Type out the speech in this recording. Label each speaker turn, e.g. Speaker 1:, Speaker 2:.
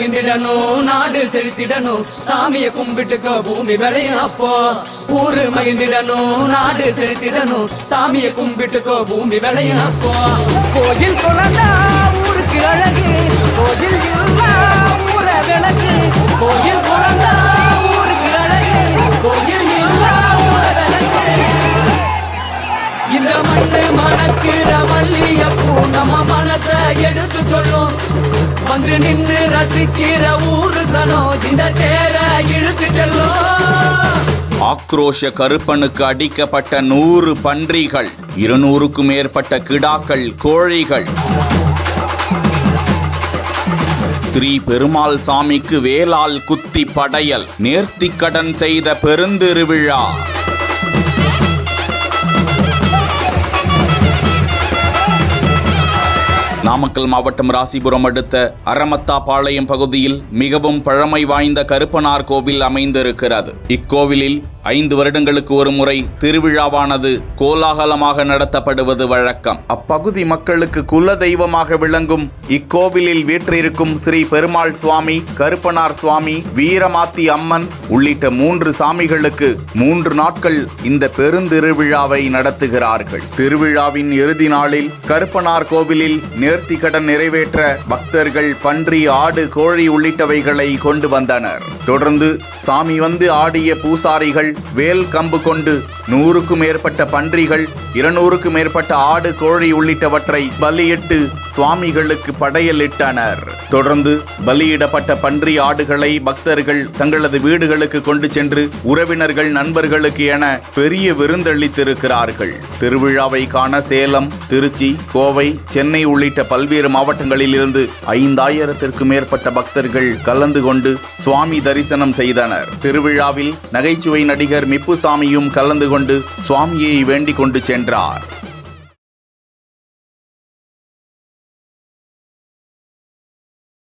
Speaker 1: மகிழ்ந்திடணும், நாடு செலுத்திடணும், சாமிய கும்பிட்டுக்கோ பூமி விளையும் அப்போ. ஊரு மகிழ்ந்திடணும், நாடு செலுத்திடணும், சாமிய கும்பிட்டுக்கோ பூமி விளையும் அப்போ. கோயில் குழந்தா ஊருக்கு அழகு, கோயில் இருந்தா ஊர விளக்கு. கோயில் குழந்தா ஊருக்கு அழகு, கோயில் இருந்தா ஊர விளக்கு. இந்த மண்ணு மணக்கிற மல்லிகைப்பூ நம்ம மனச எடுத்து சொல்லும். வந்து நின்று ரசிக்கிற ஊரு சனம் இந்த தேர இழுத்து செல்லும்.
Speaker 2: ஆக்ரோஷ கருப்பனுக்கு அடிக்கப்பட்ட 100 பன்றிகள், 200க்கும் மேற்பட்ட கிடாக்கள், கோழிகள். ஸ்ரீ பெருமாள் சாமிக்கு வேலால் குத்தி படையல், நேர்த்திக்கடன் செய்த பெருந்திருவிழா. நாமக்கல் மாவட்டம் ராசிபுரம் அடுத்த அரமத்தாபாளையம் பகுதியில் மிகவும் பழமை வாய்ந்த கருப்பனார் கோவில் அமைந்திருக்கிறது. இக்கோவிலில் 5 வருடங்களுக்கு ஒரு முறை திருவிழாவானது கோலாகலமாக நடத்தப்படுவது வழக்கம். அப்பகுதி மக்களுக்கு குல தெய்வமாக விளங்கும் இக்கோவிலில் வீற்றிருக்கும் ஸ்ரீ பெருமாள் சுவாமி, கருப்பனார் சுவாமி, வீரமாத்தி அம்மன் உள்ளிட்ட 3 சாமிகளுக்கு 3 நாட்கள் இந்த பெருந்திருவிழாவை நடத்துகிறார்கள். திருவிழாவின் இறுதி நாளில் கருப்பனார் கோவிலில் நேர்த்திக்கடன் நிறைவேற்ற பக்தர்கள் பன்றி, ஆடு, கோழி உள்ளிட்டவைகளை கொண்டு வந்தனர். தொடர்ந்து சாமி வந்து ஆடிய பூசாரிகள் வேல் கம்பு கொண்டு 100க்கும் மேற்பட்ட பன்றிகள், 200க்கும் மேற்பட்ட ஆடு, கோழி உள்ளிட்டவற்றை பலியிட்டு சுவாமிகளுக்கு படையலிட்டனர். தொடர்ந்து பலியிடப்பட்ட பன்றி, ஆடுகளை பக்தர்கள் தங்களது வீடுகளுக்கு கொண்டு சென்று உறவினர்கள், நண்பர்களுக்கு என பெரிய விருந்தளித்திருக்கிறார்கள். திருவிழாவை காண சேலம், திருச்சி, கோவை, சென்னை உள்ளிட்ட பல்வேறு மாவட்டங்களில் இருந்து 5000த்திற்கும் மேற்பட்ட பக்தர்கள் கலந்து கொண்டு சுவாமி தரிசனம் செய்தனர். திருவிழாவில் நகைச்சுவை நடிகர் மிப்புசாமியும் கலந்து கொண்டு சுவாமியை வேண்டிக் கொண்டு சென்றார்.